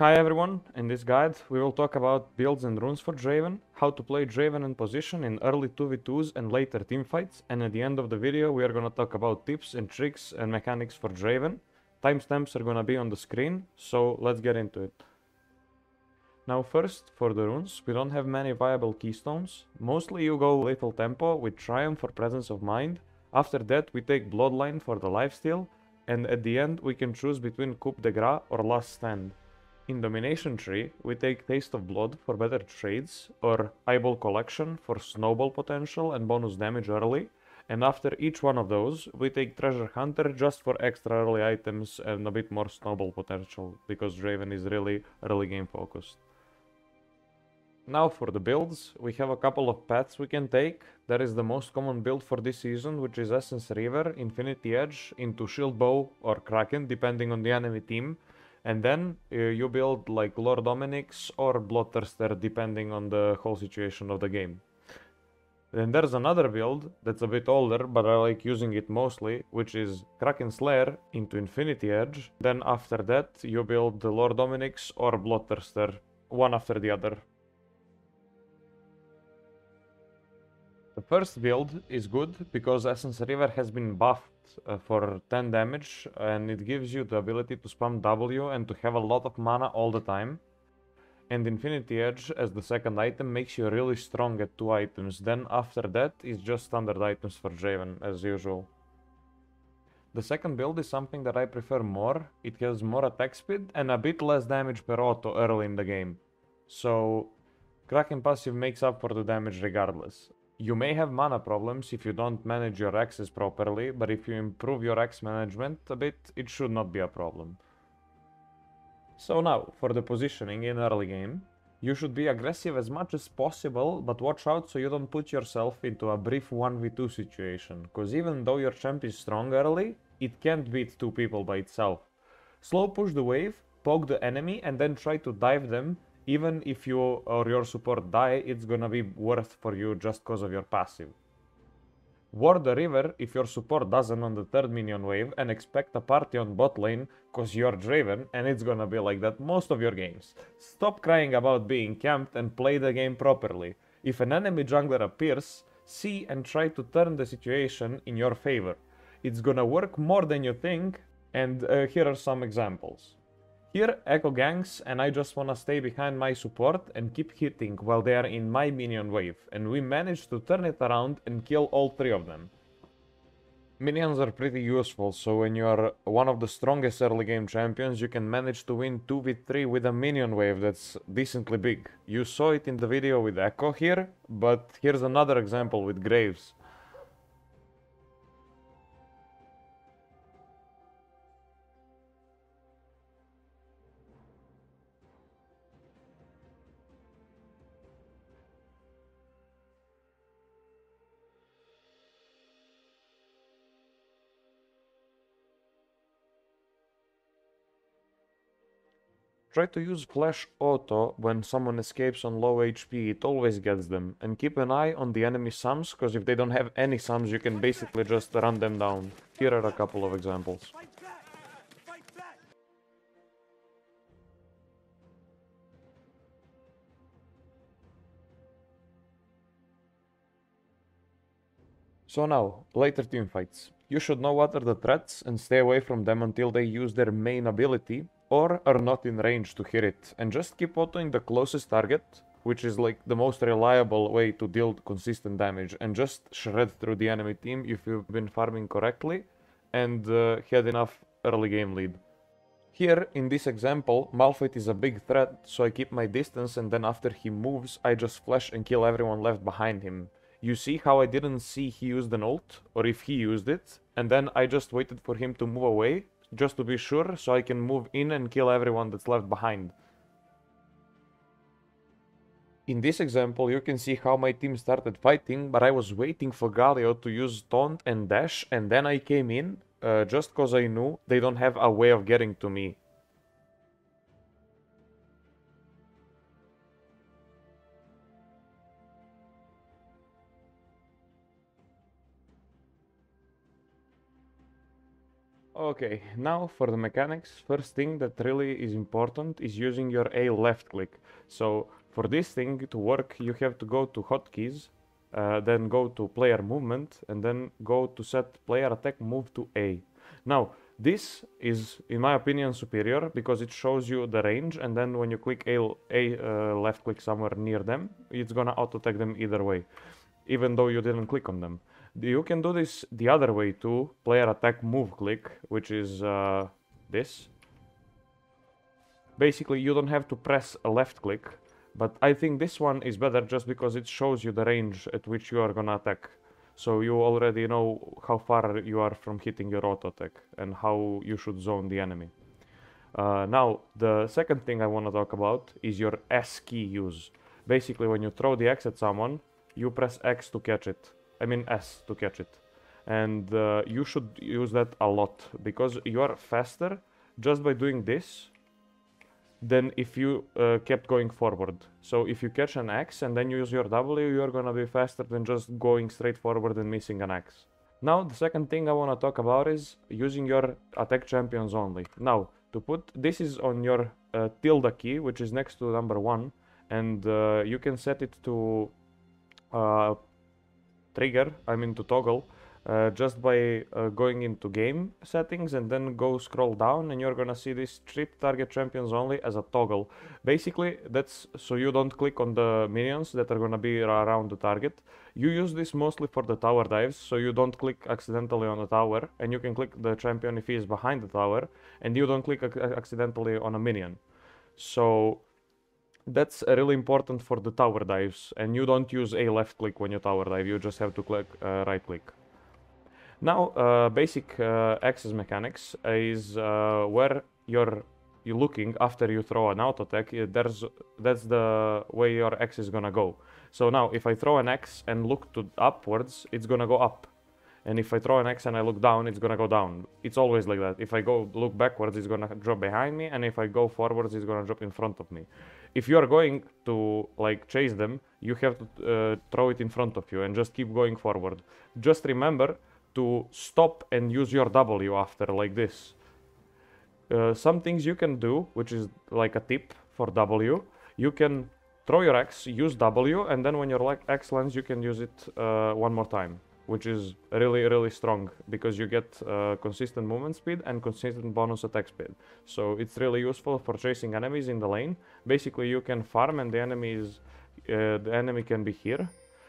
Hi everyone, in this guide we will talk about builds and runes for Draven, how to play Draven in position in early 2v2s and later teamfights, and at the end of the video we are gonna talk about tips and tricks and mechanics for Draven. Timestamps are gonna be on the screen, so let's get into it. Now first, for the runes, we don't have many viable keystones. Mostly you go Lethal Tempo with Triumph for Presence of Mind. After that we take Bloodline for the lifesteal, and at the end we can choose between Coup de Grace or Last Stand. In Domination Tree, we take Taste of Blood for better trades, or Eyeball Collection for snowball potential and bonus damage early, and after each one of those, we take Treasure Hunter just for extra early items and a bit more snowball potential, because Draven is really early game focused. Now for the builds, we have a couple of paths we can take. There is the most common build for this season, which is Essence River, Infinity Edge, into Shield Bow or Kraken, depending on the enemy team. And then you build like Lord Dominic's or Bloodthirster, depending on the whole situation of the game. Then there's another build that's a bit older, but I like using it mostly, which is Kraken Slayer into Infinity Edge. Then after that you build the Lord Dominic's or Bloodthirster, one after the other. The first build is good because Essence River has been buffed for 10 damage, and it gives you the ability to spam W and to have a lot of mana all the time. And Infinity Edge as the second item makes you really strong at 2 items. Then after that is just standard items for Draven as usual. The second build is something that I prefer more. It has more attack speed and a bit less damage per auto early in the game. So Kraken passive makes up for the damage regardless. You may have mana problems if you don't manage your axes properly, but if you improve your axe management a bit, it should not be a problem. So now, for the positioning in early game, you should be aggressive as much as possible, but watch out so you don't put yourself into a brief 1v2 situation, cause even though your champ is strong early, it can't beat 2 people by itself. Slow push the wave, poke the enemy, and then try to dive them. Even if you or your support die, it's gonna be worth for you just cause of your passive. Ward the river if your support doesn't on the third minion wave, and expect a party on bot lane cause you're Draven, and it's gonna be like that most of your games. Stop crying about being camped and play the game properly. If an enemy jungler appears, see and try to turn the situation in your favor. It's gonna work more than you think, and here are some examples. Here Echo ganks and I just wanna stay behind my support and keep hitting while they are in my minion wave, and we managed to turn it around and kill all 3 of them. Minions are pretty useful, so when you are one of the strongest early game champions, you can manage to win 2v3 with a minion wave that's decently big. You saw it in the video with Echo here, but here's another example with Graves. Try to use Flash Auto when someone escapes on low HP, it always gets them. And keep an eye on the enemy sums, cause if they don't have any sums you can basically just run them down. Here are a couple of examples. So now, later teamfights. You should know what are the threats and stay away from them until they use their main ability or are not in range to hit it. And just keep autoing the closest target, which is like the most reliable way to deal consistent damage, and just shred through the enemy team if you've been farming correctly and had enough early game lead. Here, in this example, Malphite is a big threat, so I keep my distance, and then after he moves, I just flash and kill everyone left behind him. You see how I didn't see he used an ult, or if he used it, and then I just waited for him to move away, just to be sure, so I can move in and kill everyone that's left behind. In this example, you can see how my team started fighting, but I was waiting for Galio to use taunt and dash, and then I came in, just cause I knew they don't have a way of getting to me. Okay, now for the mechanics, first thing that really is important is using your A left click. So for this thing to work, you have to go to hotkeys, then go to player movement, and then go to set player attack move to A. Now, this is, in my opinion, superior because it shows you the range, and then when you click A left click somewhere near them, it's gonna auto attack them either way, even though you didn't click on them. You can do this the other way too, player attack move click, which is this. Basically, you don't have to press a left click, but I think this one is better just because it shows you the range at which you are gonna attack. So you already know how far you are from hitting your auto attack and how you should zone the enemy. Now, the second thing I want to talk about is your S key use. Basically, when you throw the X at someone, you press X to catch it. I mean S to catch it. And you should use that a lot because you are faster just by doing this than if you kept going forward. So if you catch an X and then you use your W, you're gonna be faster than just going straight forward and missing an X. Now, the second thing I want to talk about is using your attack champions only. Now, to put this is on your tilde key, which is next to number 1, and you can set it to trigger, I mean to toggle, just by going into game settings and then go scroll down, and you're gonna see this treat target champions only as a toggle. Basically, that's so you don't click on the minions that are gonna be around the target. You use this mostly for the tower dives, so you don't click accidentally on the tower, and you can click the champion if he is behind the tower, and you don't click accidentally on a minion. So that's really important for the tower dives, and you don't use a left click when you tower dive, you just have to click right click. Now, basic access mechanics is where you're looking after you throw an auto attack. That's the way your X is gonna go. So now, if I throw an X and look to upwards, it's gonna go up. And if I throw an X and I look down, it's gonna go down. It's always like that. If I go look backwards, it's gonna drop behind me, and if I go forwards, it's gonna drop in front of me. If you are going to like chase them, you have to throw it in front of you and just keep going forward. Just remember to stop and use your W after, like this. Some things you can do, which is like a tip for W, you can throw your X, use W, and then when your X lands, you can use it one more time, which is really, really strong because you get consistent movement speed and consistent bonus attack speed. So it's really useful for chasing enemies in the lane. Basically, you can farm and the enemy can be here.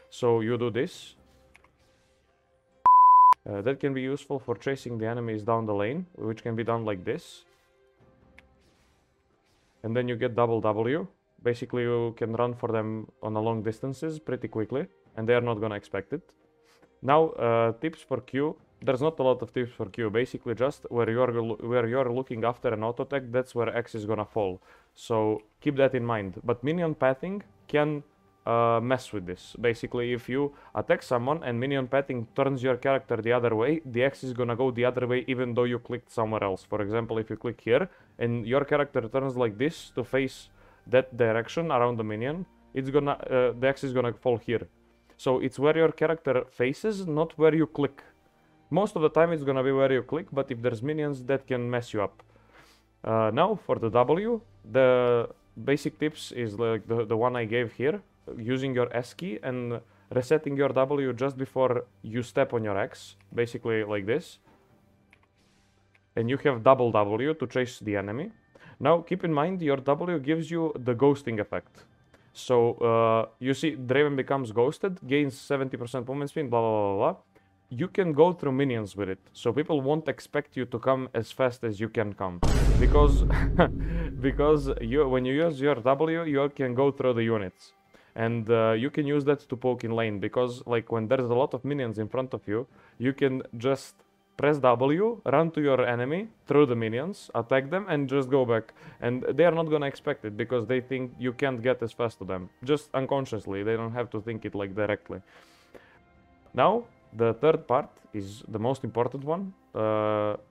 So you do this. That can be useful for chasing the enemies down the lane, which can be done like this. And then you get double W. Basically, you can run for them on a long distances pretty quickly, and they are not gonna expect it. Now, tips for Q. There's not a lot of tips for Q. Basically, just where you're looking after an auto attack, that's where X is gonna fall. So keep that in mind. But minion pathing can mess with this. Basically, if you attack someone and minion pathing turns your character the other way, the X is gonna go the other way even though you clicked somewhere else. For example, if you click here and your character turns like this to face that direction around the minion, it's gonna the X is gonna fall here. So it's where your character faces, not where you click. Most of the time it's gonna be where you click, but if there's minions, that can mess you up. Now for the W, the basic tips is like the one I gave here. Using your S key and resetting your W just before you step on your X, basically like this. And you have double W to chase the enemy. Now keep in mind your W gives you the ghosting effect. So you see Draven becomes ghosted, gains 70% movement speed, blah, blah, blah, blah. You can go through minions with it. So people won't expect you to come as fast as you can come. Because, when you use your W, you can go through the units. And you can use that to poke in lane, because like when there's a lot of minions in front of you, you can just press W, run to your enemy through the minions, attack them, and just go back. And they are not gonna expect it because they think you can't get as fast to them. Just unconsciously, they don't have to think it like directly. Now, the third part is the most important one.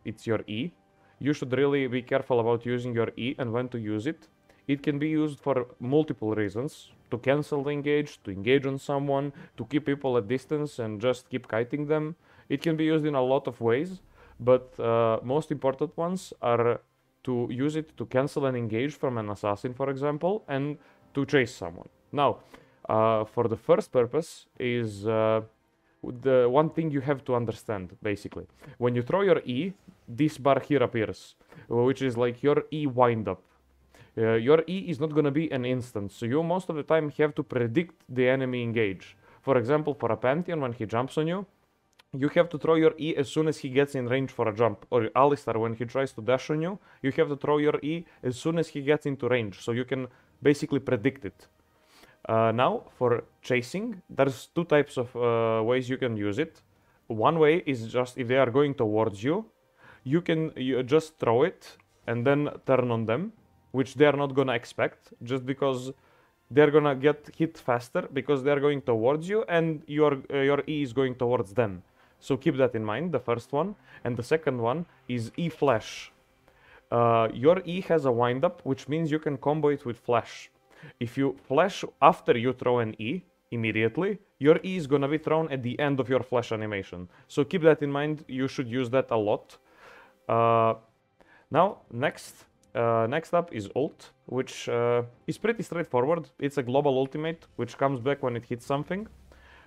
It's your E. You should really be careful about using your E and when to use it. It can be used for multiple reasons. To cancel the engage, to engage on someone, to keep people at distance and just keep kiting them. It can be used in a lot of ways. but most important ones are to use it to cancel an engage from an assassin, for example, and to chase someone. Now, for the first purpose is the one thing you have to understand, basically. When you throw your E, this bar here appears, which is like your E wind up. Your E is not going to be an instant, so you most of the time have to predict the enemy engage. For example, for a Pantheon, when he jumps on you, you have to throw your E as soon as he gets in range for a jump. Or Alistar, when he tries to dash on you, you have to throw your E as soon as he gets into range, so you can basically predict it. Now, for chasing, there's two types of ways you can use it. One way is just if they are going towards you, you just throw it and then turn on them, which they are not gonna expect, just because they're gonna get hit faster because they're going towards you and your E is going towards them. So keep that in mind, the first one. And the second one is E flash. Your E has a wind up, which means you can combo it with flash. If you flash after you throw an E immediately, your E is gonna be thrown at the end of your flash animation. So keep that in mind, you should use that a lot. Now, next up is ult, which is pretty straightforward. It's a global ultimate, which comes back when it hits something.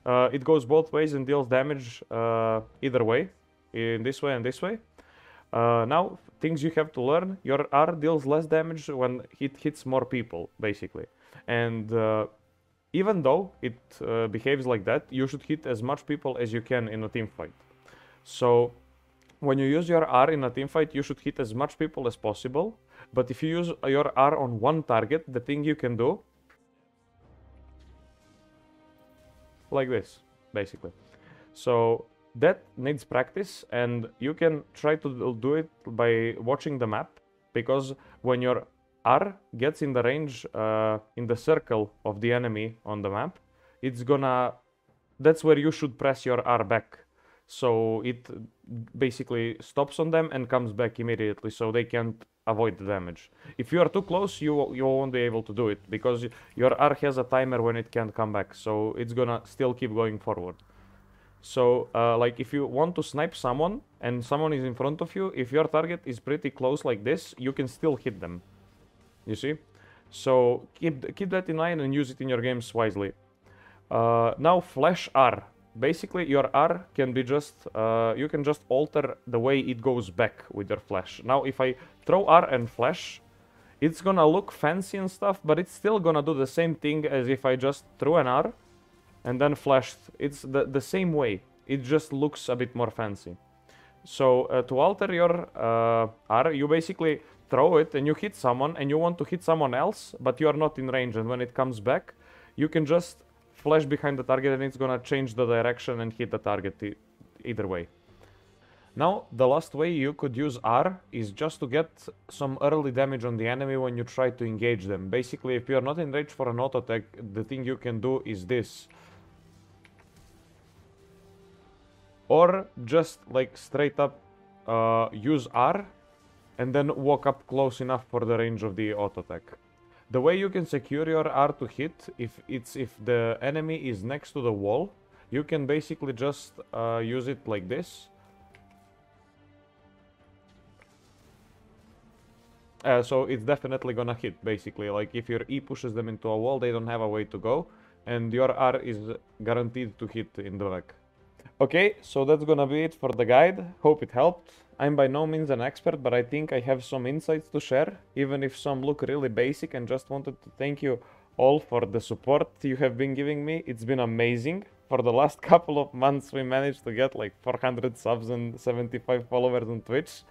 It goes both ways and deals damage either way, in this way and this way. Now, things you have to learn. Your R deals less damage when it hits more people, basically. And even though it behaves like that, you should hit as much people as you can in a team fight. So, when you use your R in a team fight, you should hit as much people as possible. But if you use your R on one target, the thing you can do, like this, basically. So that needs practice, and you can try to do it by watching the map, because when your R gets in the range, in the circle of the enemy on the map, that's where you should press your R back. So it basically stops on them and comes back immediately, so they can't avoid the damage. If you are too close, you won't be able to do it, because your R has a timer when it can't come back, so it's gonna still keep going forward. So, like, if you want to snipe someone, and someone is in front of you, if your target is pretty close like this, you can still hit them. You see? So, keep that in mind and use it in your games wisely. Now, flash R. Basically, your R can be just, you can just alter the way it goes back with your flash. Now, if I throw R and flash, it's gonna look fancy and stuff, but it's still gonna do the same thing as if I just threw an R and then flashed. It's the same way. It just looks a bit more fancy. So, to alter your R, you basically throw it and you hit someone, and you want to hit someone else, but you are not in range, and when it comes back, you can just flash behind the target and it's gonna change the direction and hit the target either way. Now, the last way you could use R is just to get some early damage on the enemy when you try to engage them. Basically, if you're not in range for an auto attack, the thing you can do is this. Or just like straight up use R and then walk up close enough for the range of the auto attack. The way you can secure your R to hit, if the enemy is next to the wall, you can basically just use it like this. So it's definitely gonna hit, basically. Like, if your E pushes them into a wall, they don't have a way to go, and your R is guaranteed to hit in the back. Okay, so that's gonna be it for the guide. Hope it helped. I'm by no means an expert, but I think I have some insights to share, even if some look really basic, and just wanted to thank you all for the support you have been giving me. It's been amazing. For the last couple of months, we managed to get like 400 subs and 75 followers on Twitch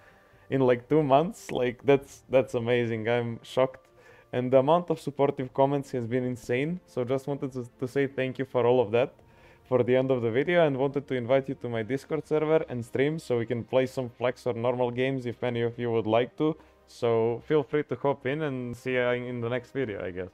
in like 2 months. Like, that's amazing. I'm shocked. And the amount of supportive comments has been insane. So just wanted to say thank you for all of that for the end of the video, and wanted to invite you to my Discord server and stream so we can play some flex or normal games if any of you would like to. So feel free to hop in, and see you in the next video, I guess.